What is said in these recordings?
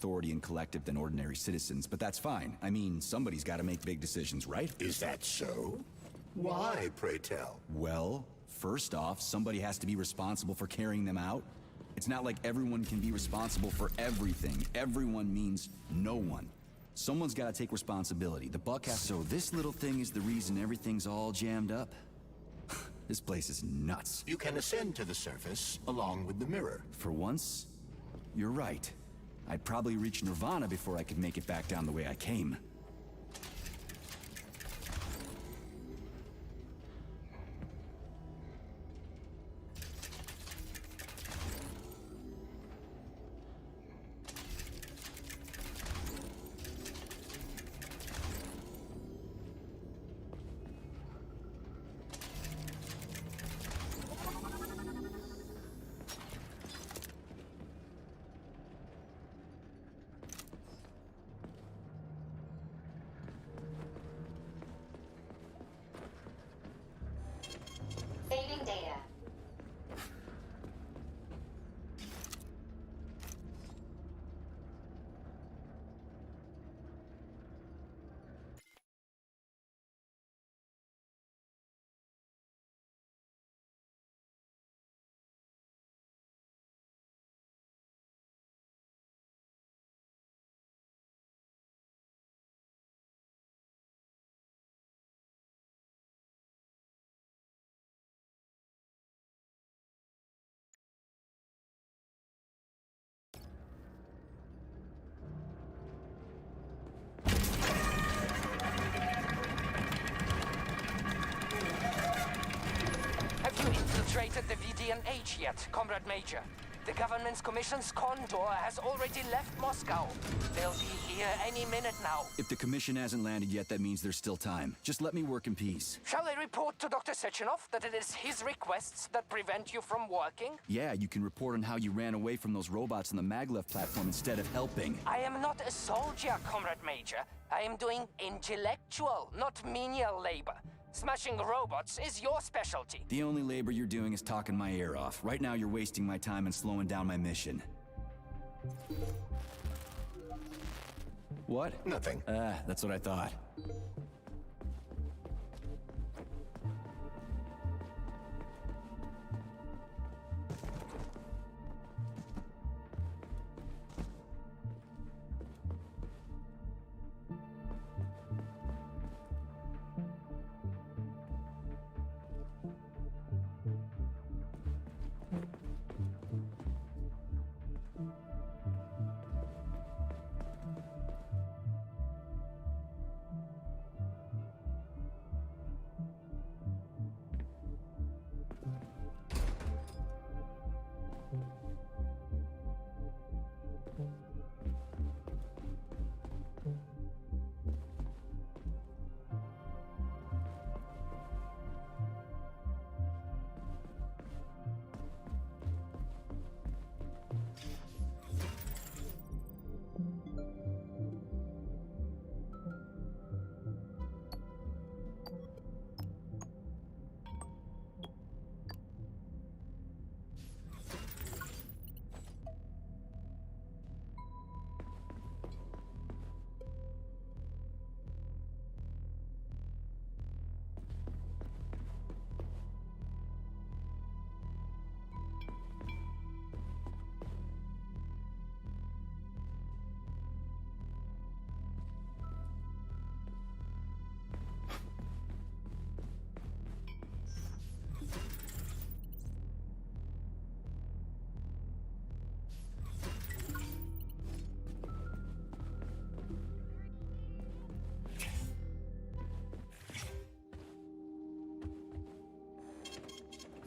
authority and collective than ordinary citizens, but that's fine. I mean, somebody's got to make big decisions, right? Is that so? Why, pray tell? Well, first off, somebody has to be responsible for carrying them out. It's not like everyone can be responsible for everything. Everyone means no one. Someone's got to take responsibility. The buck has... So this little thing is the reason everything's all jammed up? This place is nuts. You can ascend to the surface along with the mirror. For once, you're right. I'd probably reach Nirvana before I could make it back down the way I came. Saving data. Have you infiltrated the VDNH yet, Comrade Major? The government's commission's Condor has already left Moscow. They'll be here any minute now. If the commission hasn't landed yet, that means there's still time. Just let me work in peace. Shall I report to Dr. Sechenov that it is his requests that prevent you from working? Yeah, you can report on how you ran away from those robots on the maglev platform instead of helping. I am not a soldier, Comrade Major. I am doing intellectual, not menial labor. Smashing robots is your specialty. The only labor you're doing is talking my ear off. Right now you're wasting my time and slowing down my mission. What? Nothing. That's what I thought.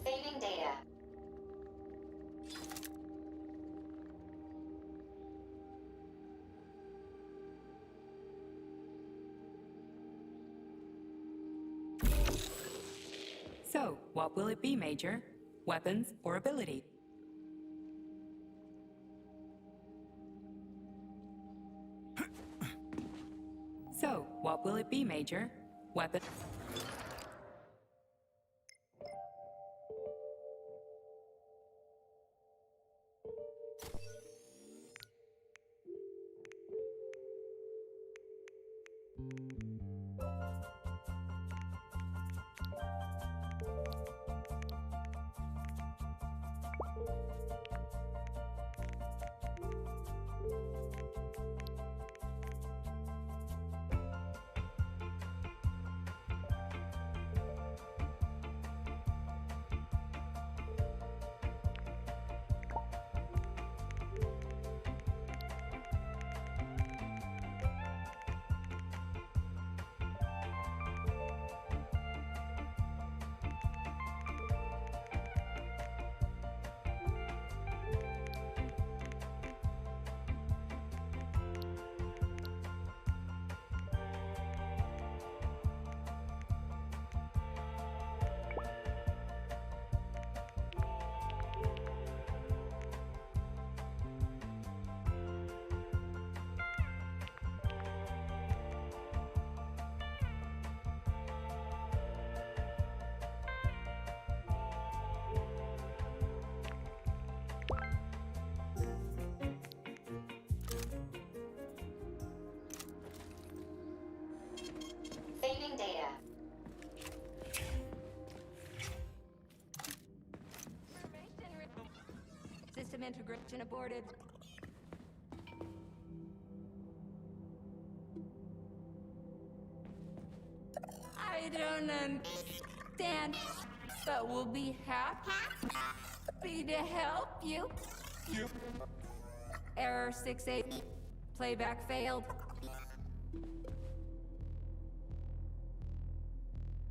Saving data. So, what will it be, Major? Weapons or ability? So, what will it be, Major? Weapon... Saving data. System integration aborted. I don't understand, but we'll be happy to help you. Error 68. Playback failed.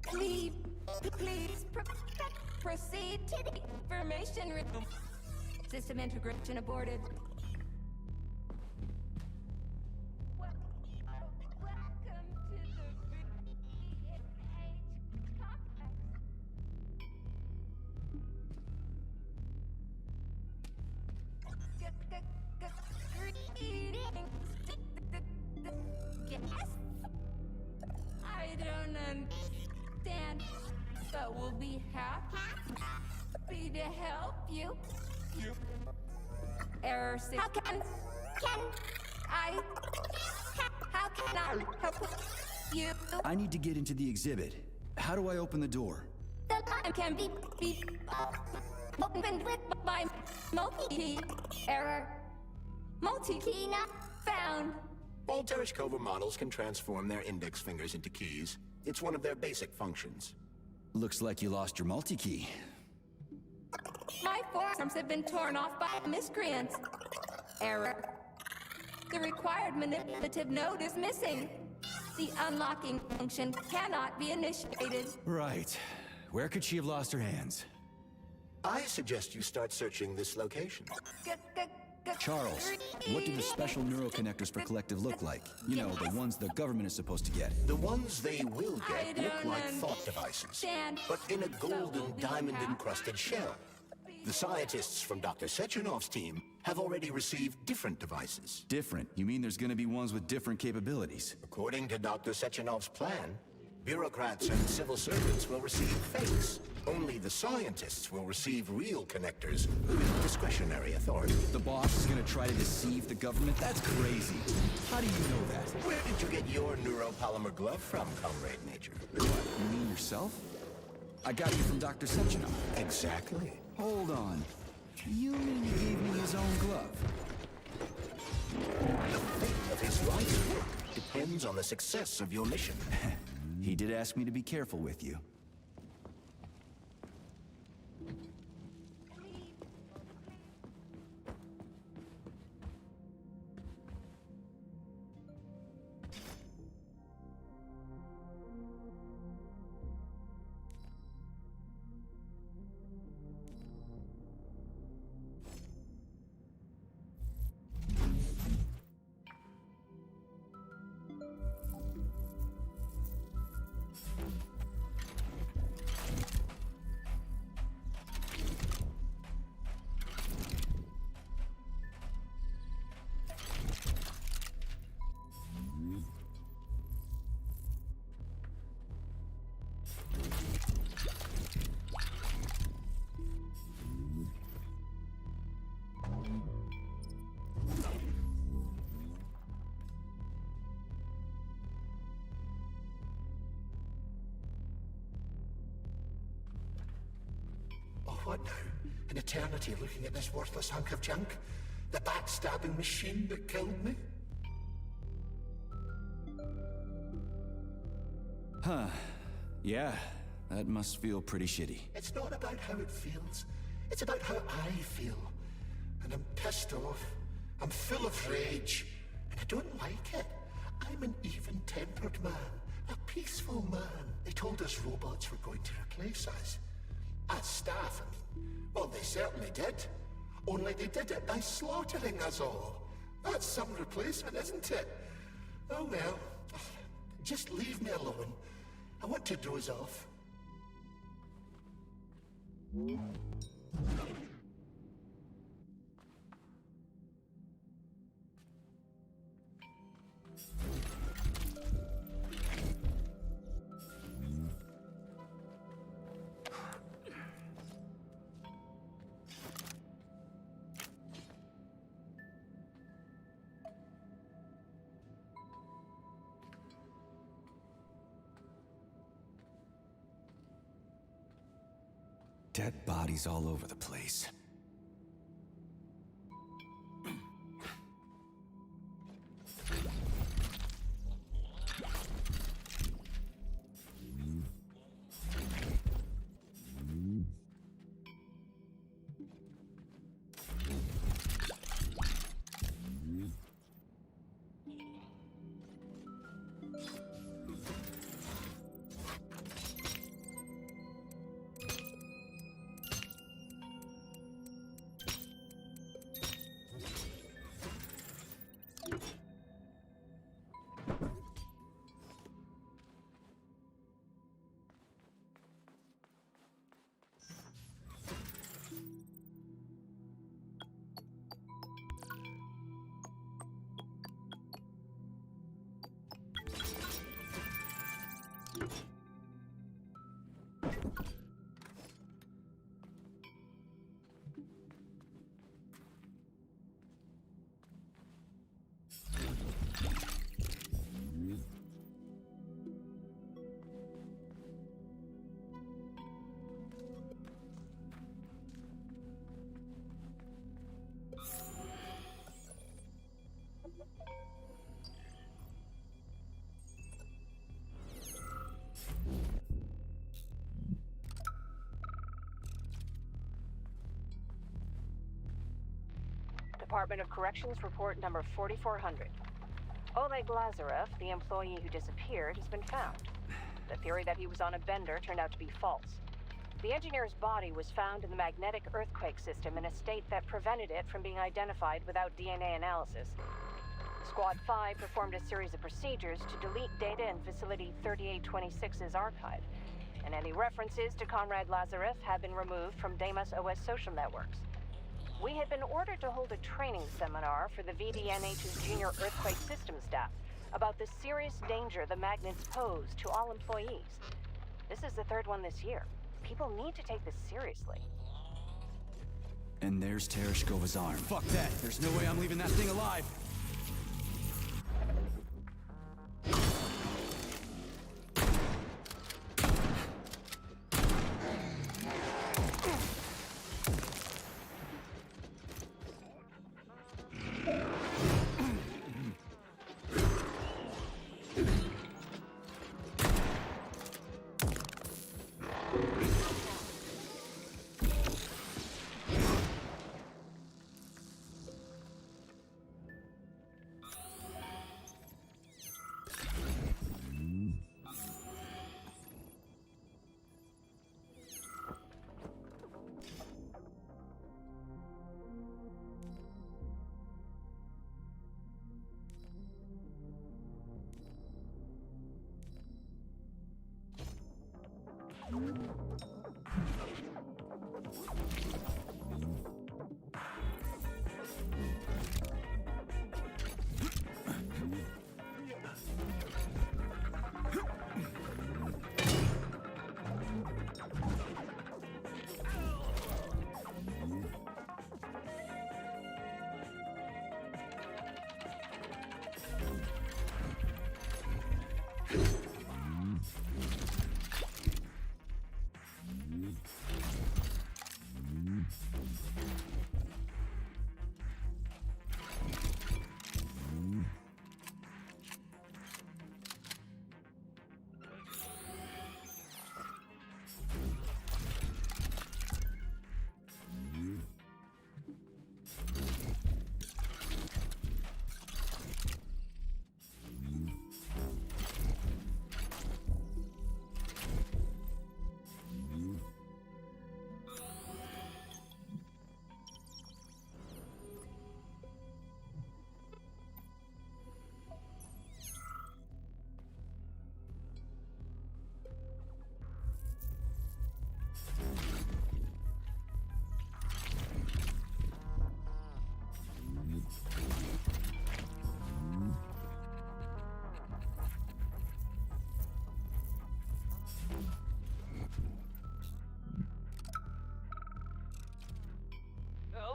Please proceed to the information room. System integration aborted. Welcome to the VDNH complex. Greetings. Yes. I don't understand, but we'll be happy to help you. Error 6. How can I help you? I need to get into the exhibit. How do I open the door? The line can be opened with my multi-key. Error. Multi-key not found. All Tereshkova models can transform their index fingers into keys. It's one of their basic functions. Looks like you lost your multi-key. My forearms have been torn off by miscreants. Error. The required manipulative node is missing. The unlocking function cannot be initiated. Right. Where could she have lost her hands? I suggest you start searching this location. Charles, what do the special neuroconnectors for Collective look like? You know, the ones the government is supposed to get. The ones they will get look like thought devices, understand, but in a but golden we'll be diamond-encrusted shell. The scientists from Dr. Sechenov's team have already received different devices. Different? You mean there's gonna be ones with different capabilities? According to Dr. Sechenov's plan, bureaucrats and civil servants will receive fakes. Only the scientists will receive real connectors with discretionary authority. The boss is gonna try to deceive the government? That's crazy. How do you know that? Where did you get your neuropolymer glove from, Comrade Major? What, you mean yourself? I got you from Dr. Sechenov. Exactly. Hold on. You mean he gave me his own glove? The fate of his life's work depends on the success of your mission. He did ask me to be careful with you. What now? An eternity looking at this worthless hunk of junk? The backstabbing machine that killed me? Huh. Yeah, that must feel pretty shitty. It's not about how it feels. It's about how I feel. And I'm pissed off. I'm full of rage. And I don't like it. I'm an even-tempered man. A peaceful man. They told us robots were going to replace us. As staff, I mean. Well, they certainly did. Only they did it by slaughtering us all. That's some replacement, isn't it? Oh well. Just leave me alone. I want to doze off. Dead bodies all over the place. Department of Corrections report number 4400. Oleg Lazarev, the employee who disappeared, has been found. The theory that he was on a bender turned out to be false. The engineer's body was found in the magnetic earthquake system in a state that prevented it from being identified without DNA analysis. Squad 5 performed a series of procedures to delete data in Facility 3826's archive, and any references to Comrade Lazarev have been removed from Deimos OS social networks. We had been ordered to hold a training seminar for the VDNH's junior earthquake system staff about the serious danger the magnets pose to all employees. This is the third one this year. People need to take this seriously. And there's Tereshkova's arm. Fuck that. There's no way I'm leaving that thing alive.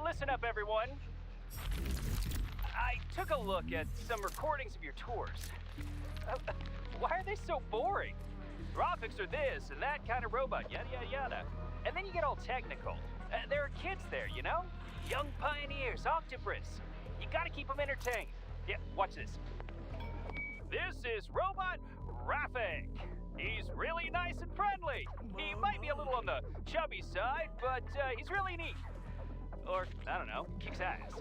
Listen up, everyone. I took a look at some recordings of your tours. Why are they so boring? Graphics are this and that kind of robot, yada yada yada. And then you get all technical. There are kids there, you know? Young pioneers, Octopus. You gotta keep them entertained. Yeah, watch this. This is Robot Raffic. He's really nice and friendly. He might be a little on the chubby side, but he's really neat. Or, I don't know, kicks ass.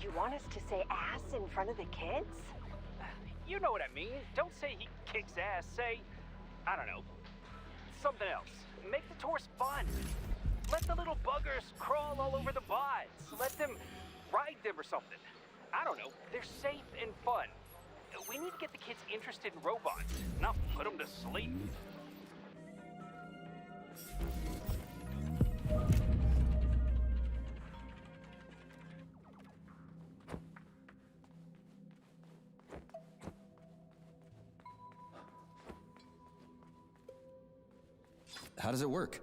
You want us to say ass in front of the kids? You know what I mean. Don't say he kicks ass. Say, I don't know, something else. Make the tours fun. Let the little buggers crawl all over the bots. Let them ride them or something. I don't know. They're safe and fun. We need to get the kids interested in robots, not put them to sleep. How does it work?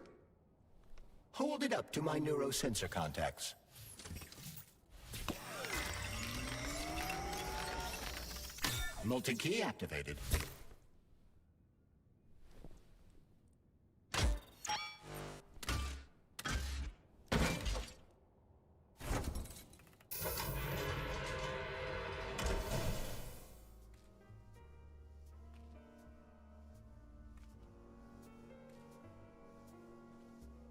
Hold it up to my neurosensor contacts. Multi-key activated.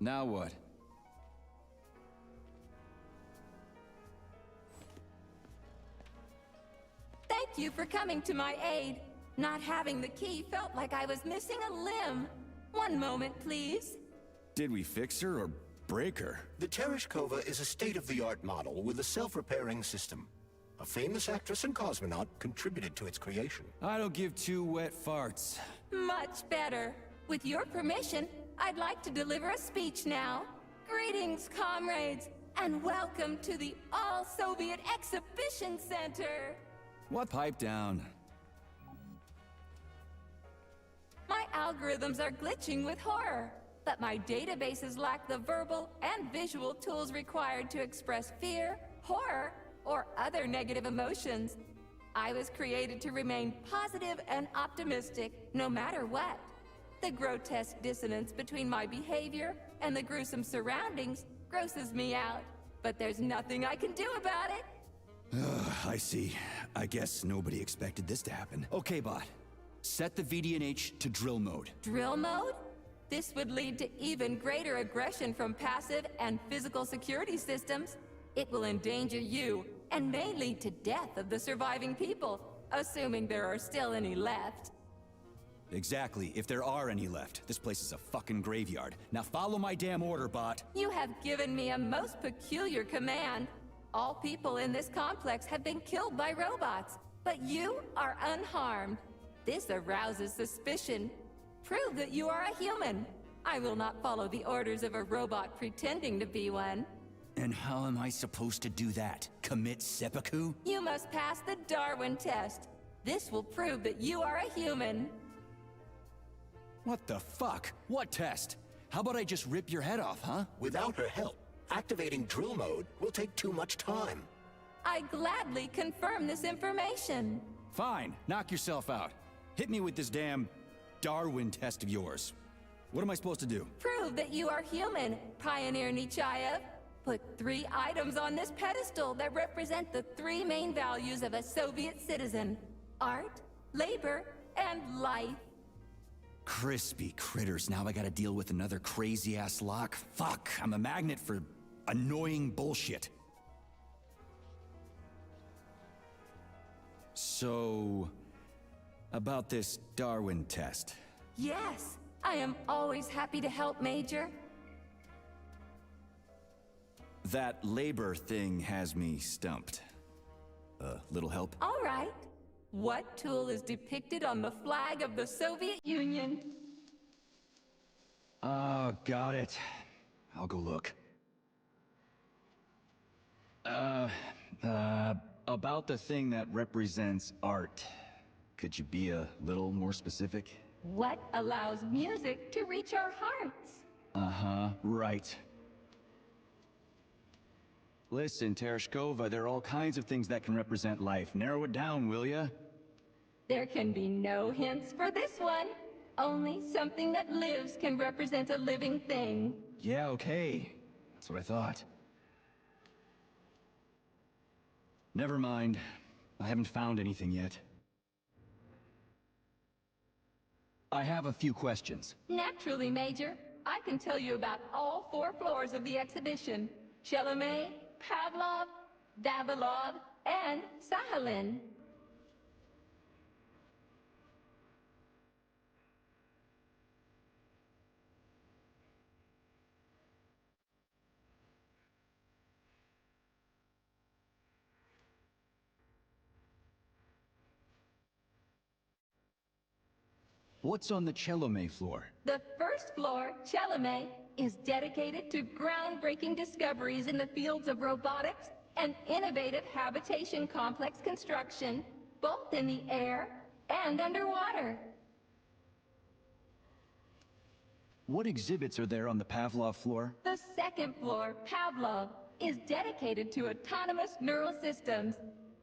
Now what? Thank you for coming to my aid. Not having the key felt like I was missing a limb. One moment, please. Did we fix her or break her? The Tereshkova is a state-of-the-art model with a self-repairing system. A famous actress and cosmonaut contributed to its creation. I don't give two wet farts. Much better. With your permission, I'd like to deliver a speech now. Greetings, comrades, and welcome to the All-Soviet Exhibition Center. What? Pipe down. My algorithms are glitching with horror, but my databases lack the verbal and visual tools required to express fear, horror, or other negative emotions. I was created to remain positive and optimistic, no matter what. The grotesque dissonance between my behavior and the gruesome surroundings grosses me out, but there's nothing I can do about it. I see. I guess nobody expected this to happen. Okay, bot. Set the VDNH to drill mode. Drill mode? This would lead to even greater aggression from passive and physical security systems. It will endanger you, and may lead to death of the surviving people, assuming there are still any left. Exactly, if there are any left. This place is a fucking graveyard. Now follow my damn order, bot. You have given me a most peculiar command. All people in this complex have been killed by robots, but you are unharmed. This arouses suspicion. Prove that you are a human. I will not follow the orders of a robot pretending to be one. And how am I supposed to do that? Commit seppuku? You must pass the Darwin test. This will prove that you are a human. What the fuck? What test? How about I just rip your head off, huh? Without her help, activating drill mode will take too much time. I gladly confirm this information. Fine, knock yourself out. Hit me with this damn Darwin test of yours. What am I supposed to do? Prove that you are human, Pioneer Nechayev. Put 3 items on this pedestal that represent the 3 main values of a Soviet citizen: art, labor, and life. Crispy critters, now I gotta deal with another crazy-ass lock? Fuck, I'm a magnet for annoying bullshit. So, about this Darwin test. Yes, I am always happy to help, Major. That labor thing has me stumped. Little help? All right. What tool is depicted on the flag of the Soviet Union? Oh, got it. I'll go look. About the thing that represents art. Could you be a little more specific? What allows music to reach our hearts? Uh-huh, right. Listen, Tereshkova, there are all kinds of things that can represent life. Narrow it down, will ya? There can be no hints for this one. Only something that lives can represent a living thing. Yeah, okay. That's what I thought. Never mind. I haven't found anything yet. I have a few questions. Naturally, Major. I can tell you about all 4 floors of the exhibition. Chalamet, Pavlov, Vavilov, and Sahalin. What's on the Chalamet floor? The first floor, Chalamet, is dedicated to groundbreaking discoveries in the fields of robotics and innovative habitation complex construction, both in the air and underwater. What exhibits are there on the Pavlov floor? The second floor, Pavlov, is dedicated to autonomous neural systems.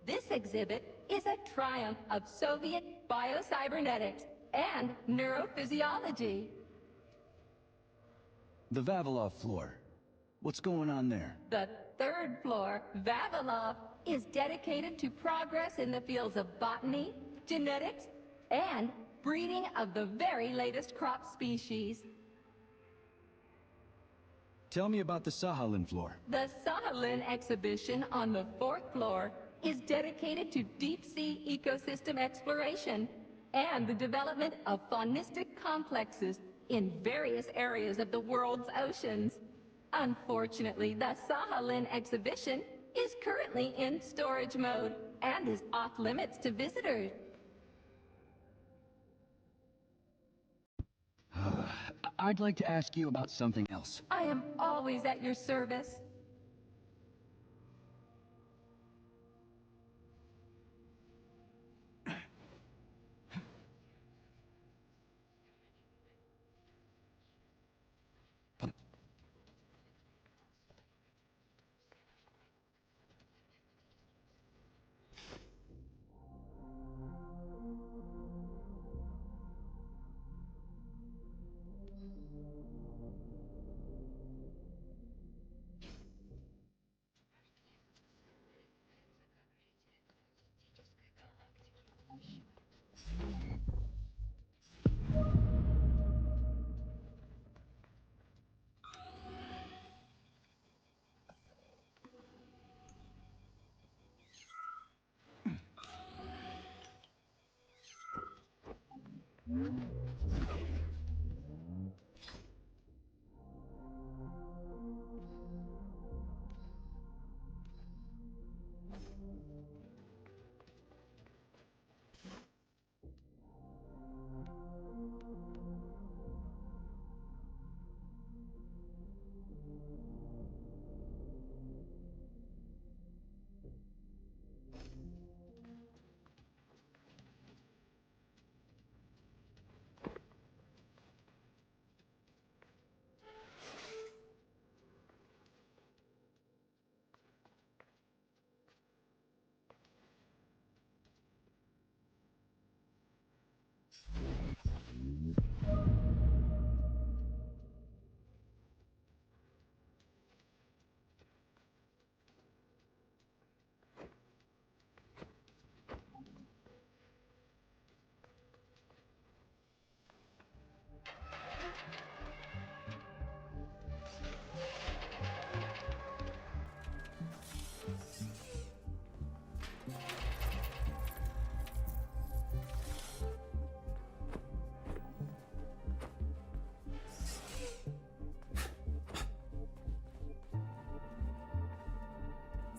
This exhibit is a triumph of Soviet biocybernetics and neurophysiology. The Vavilov floor. What's going on there? The third floor, Vavilov, is dedicated to progress in the fields of botany, genetics, and breeding of the very latest crop species. Tell me about the Sahalin floor. The Sahalin exhibition on the 4th floor is dedicated to deep-sea ecosystem exploration and the development of faunistic complexes in various areas of the world's oceans. Unfortunately, the Sahalin exhibition is currently in storage mode and is off-limits to visitors. I'd like to ask you about something else. I am always at your service.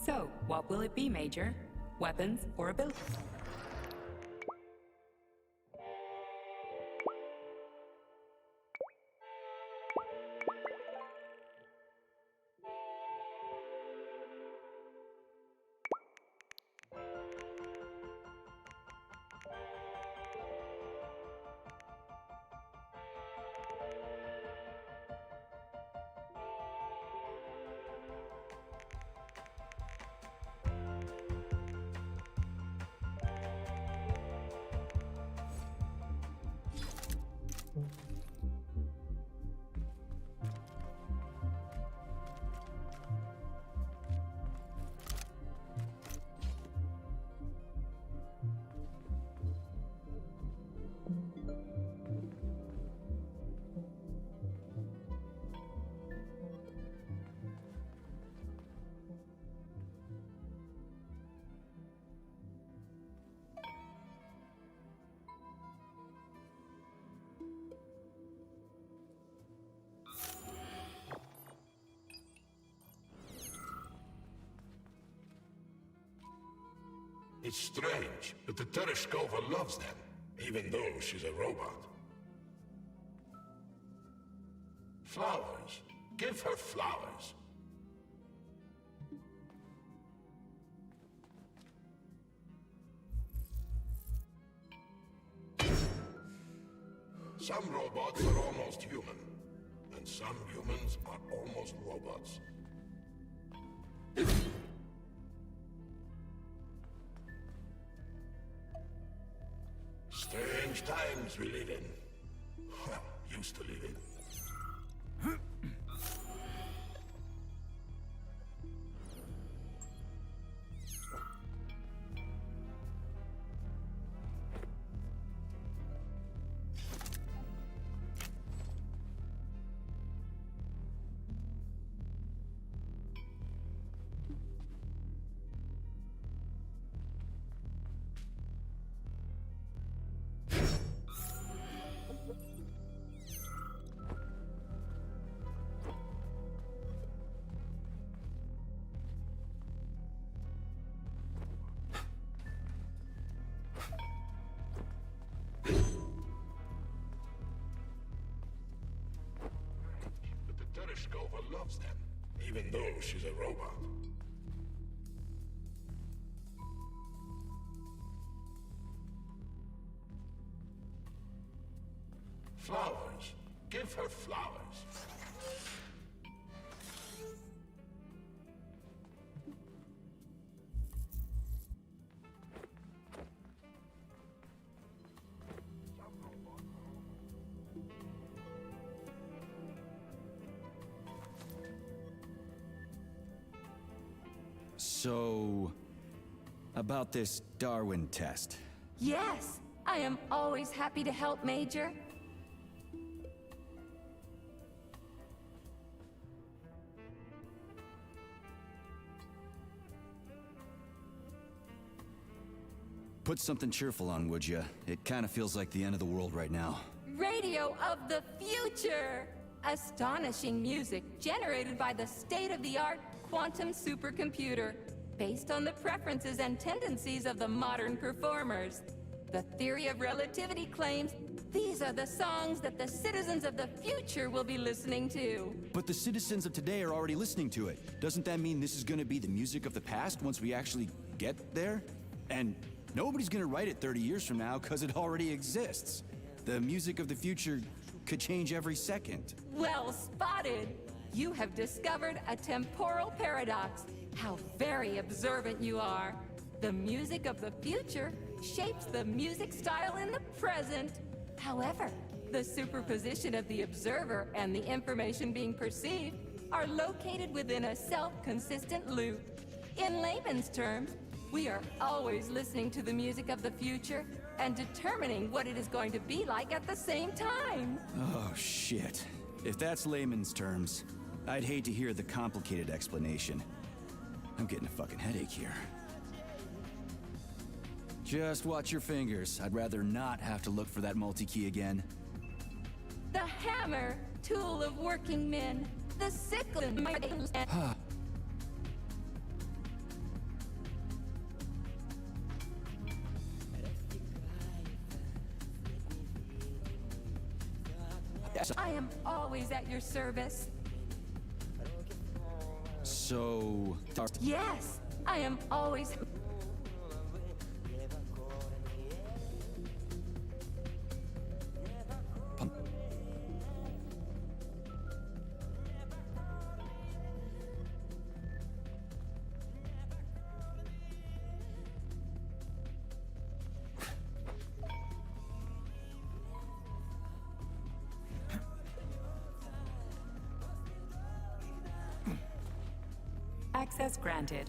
So, what will it be, Major? Weapons or abilities? It's strange, but the Tereshkova loves them, even though she's a robot. Flowers. Give her flowers. Some robots are almost human, and some humans are almost robots. Strange times we live in. Well, used to live in. Tereshkova loves them, even though she's a robot. Flowers. Give her flowers. So, about this Darwin test. Yes, I am always happy to help, Major. Put something cheerful on, would ya? It kind of feels like the end of the world right now. Radio of the future! Astonishing music generated by the state-of-the-art quantum supercomputer, based on the preferences and tendencies of the modern performers. The theory of relativity claims these are the songs that the citizens of the future will be listening to. But the citizens of today are already listening to it. Doesn't that mean this is gonna be the music of the past once we actually get there? And nobody's gonna write it 30 years from now, because it already exists. The music of the future could change every second. Well spotted! You have discovered a temporal paradox. How very observant you are. The music of the future shapes the music style in the present. However, the superposition of the observer and the information being perceived are located within a self-consistent loop. In layman's terms, we are always listening to the music of the future and determining what it is going to be like at the same time. Oh, shit. If that's layman's terms, I'd hate to hear the complicated explanation. I'm getting a fucking headache here. Just watch your fingers. I'd rather not have to look for that multi-key again. The hammer, tool of working men. The sickle and I am always at your service. So... Yes, I am always... Access granted.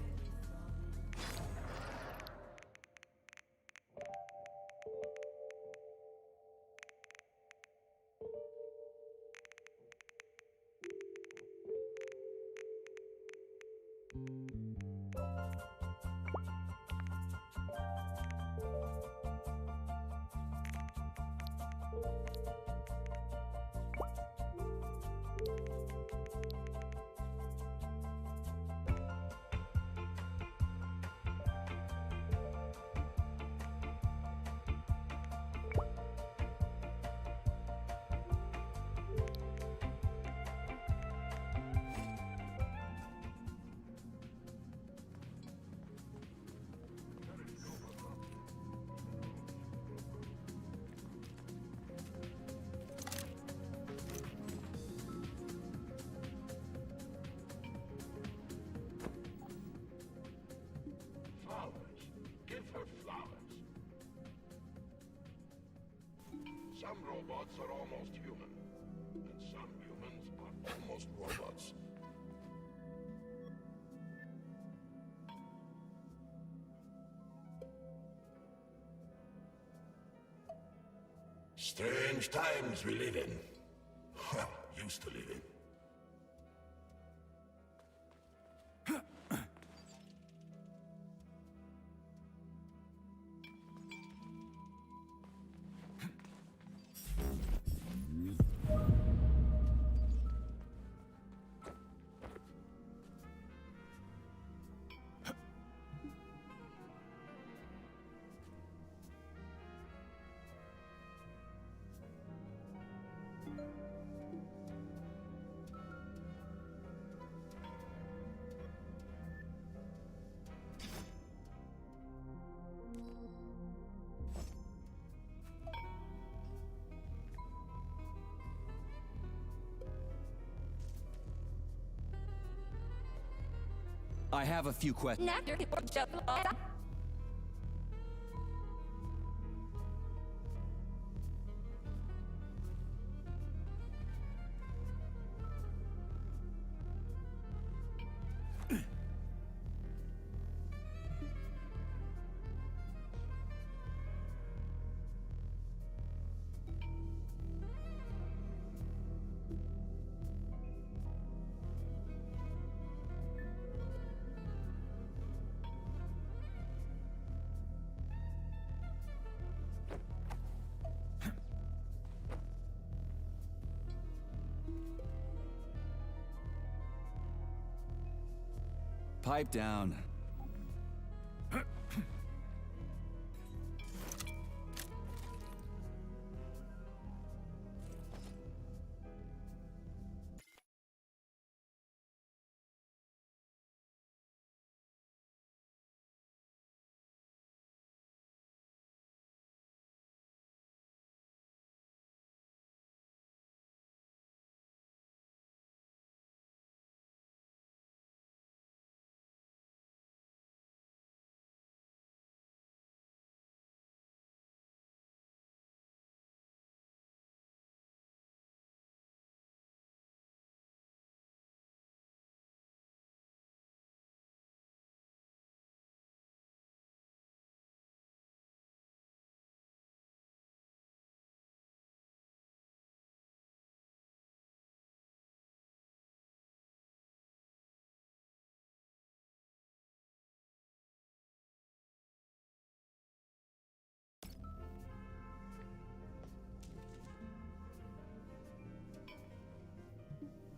Some robots are almost human, and some humans are almost robots. Strange times we live in. Well, used to live in. I have a few questions. Pipe down.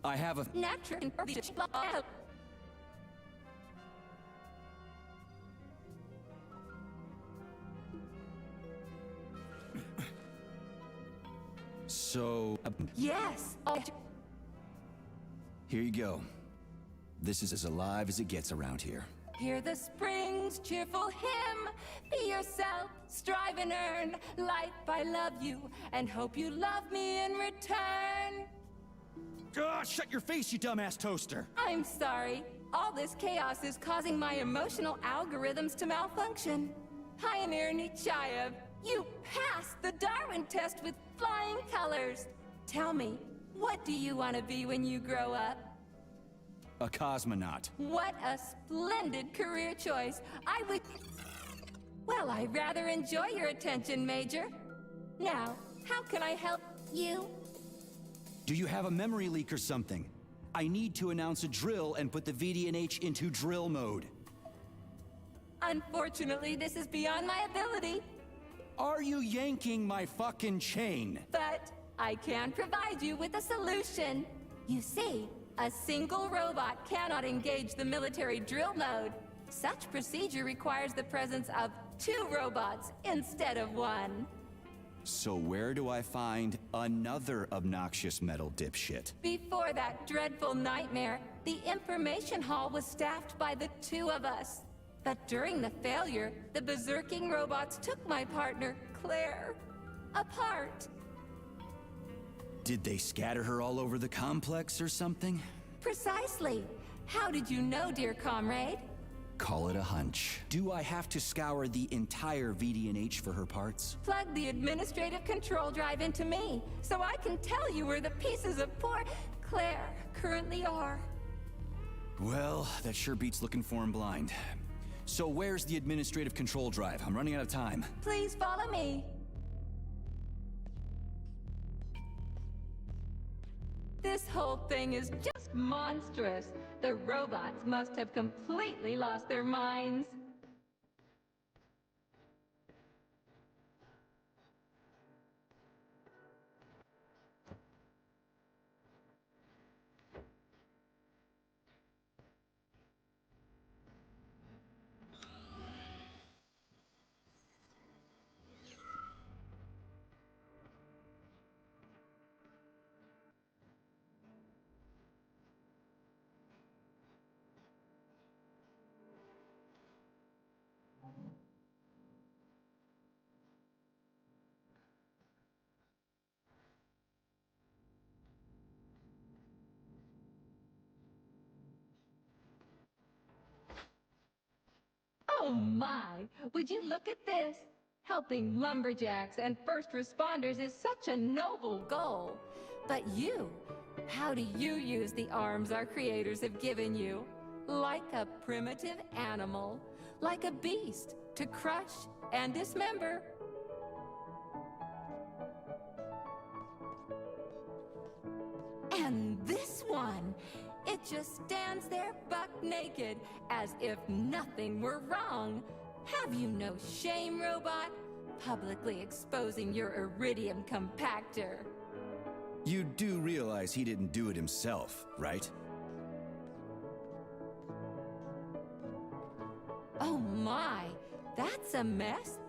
I have a... So... Yes. Here you go. This is as alive as it gets around here. Hear the spring's cheerful hymn. Be yourself, strive and earn. Life, I love you, and hope you love me in return. Shut your face, you dumbass toaster! I'm sorry. All this chaos is causing my emotional algorithms to malfunction. Pioneer Nechayev, you passed the Darwin test with flying colors. Tell me, what do you want to be when you grow up? A cosmonaut. What a splendid career choice. I would... Well, I rather enjoy your attention, Major. Now, how can I help you? Do you have a memory leak or something? I need to announce a drill and put the VDNH into drill mode. Unfortunately, this is beyond my ability. Are you yanking my fucking chain? But I can provide you with a solution. You see, a single robot cannot engage the military drill mode. Such procedure requires the presence of 2 robots instead of 1. So where do I find another obnoxious metal dipshit? Before that dreadful nightmare, the information hall was staffed by the 2 of us. But during the failure, the berserking robots took my partner, Claire, apart. Did they scatter her all over the complex or something? Precisely. How did you know, dear comrade? Call it a hunch. Do I have to scour the entire VD&H for her parts? Plug the administrative control drive into me, so I can tell you where the pieces of poor Claire currently are. Well, that sure beats looking for him blind. So where's the administrative control drive? I'm running out of time. Please follow me. This whole thing is just monstrous. The robots must have completely lost their minds. Oh my! Would you look at this? Helping lumberjacks and first responders is such a noble goal. But you, how do you use the arms our creators have given you? Like a primitive animal, like a beast, to crush and dismember. And this one, it just stands there buck naked, as if nothing were wrong. Have you no shame, robot? Publicly exposing your iridium compactor. You do realize he didn't do it himself, right? Oh my, that's a mess.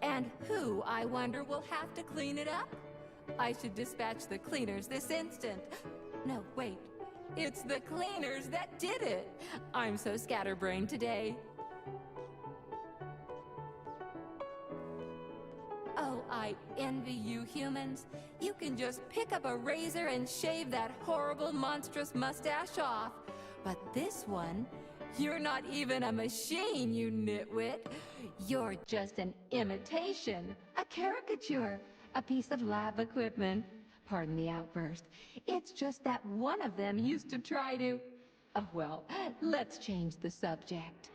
And who, I wonder, will have to clean it up? I should dispatch the cleaners this instant. No, wait. It's the cleaners that did it. I'm so scatterbrained today. Oh, I envy you humans. You can just pick up a razor and shave that horrible, monstrous mustache off. But this one, you're not even a machine, you nitwit. You're just an imitation, a caricature, a piece of lab equipment. Pardon the outburst. It's just that one of them used to try to... Oh, well, let's change the subject.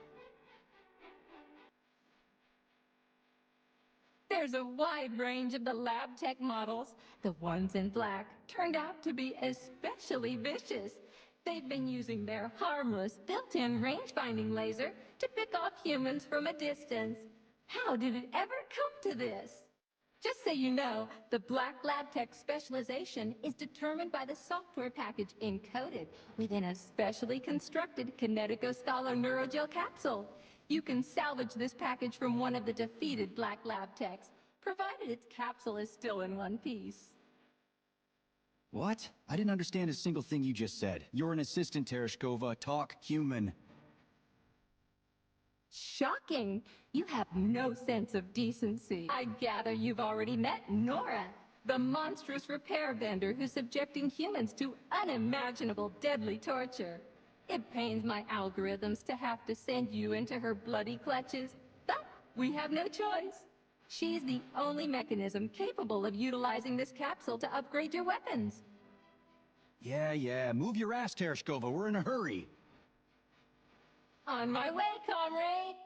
There's a wide range of the lab tech models. The ones in black turned out to be especially vicious. They've been using their harmless, built-in range-finding laser to pick off humans from a distance. How did it ever come to this? Just so you know, the Black Lab Tech specialization is determined by the software package encoded within a specially constructed Kinetico Scholar Neurogel capsule. You can salvage this package from one of the defeated Black Lab Techs, provided its capsule is still in one piece. What? I didn't understand a single thing you just said. You're an assistant, Tereshkova. Talk human. Shocking! You have no sense of decency. I gather you've already met Nora, the monstrous repair vendor who's subjecting humans to unimaginable deadly torture. It pains my algorithms to have to send you into her bloody clutches, but we have no choice. She's the only mechanism capable of utilizing this capsule to upgrade your weapons. Yeah, move your ass, Tereshkova. We're in a hurry. On my way, comrade!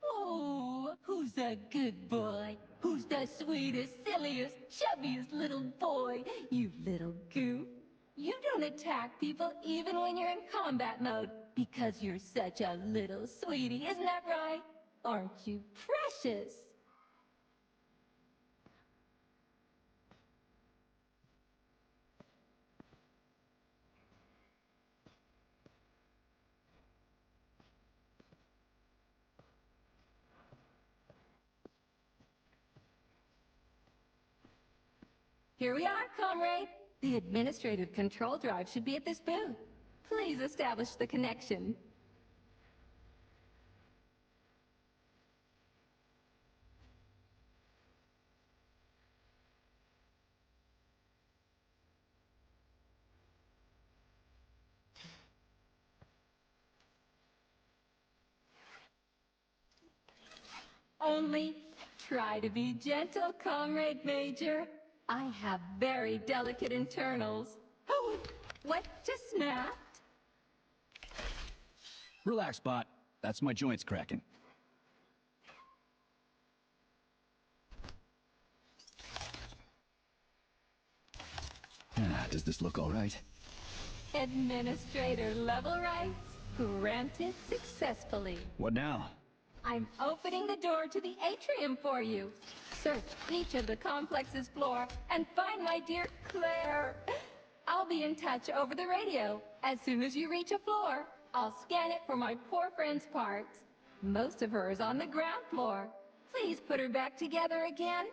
Oh, who's a good boy? Who's the sweetest, silliest, chubbiest little boy? You little goof. You don't attack people even when you're in combat mode, because you're such a little sweetie, isn't that right? Aren't you precious? Here we are, comrade. The administrative control drive should be at this booth. Please establish the connection. Only try to be gentle, Comrade Major. I have very delicate internals. Oh, what just snapped? Relax, Bot. That's my joints cracking. Does this look all right? Administrator level rights granted successfully. What now? I'm opening the door to the atrium for you. Search each of the complex's floor and find my dear Claire. I'll be in touch over the radio. As soon as you reach a floor, I'll scan it for my poor friend's parts. Most of her is on the ground floor. Please put her back together again.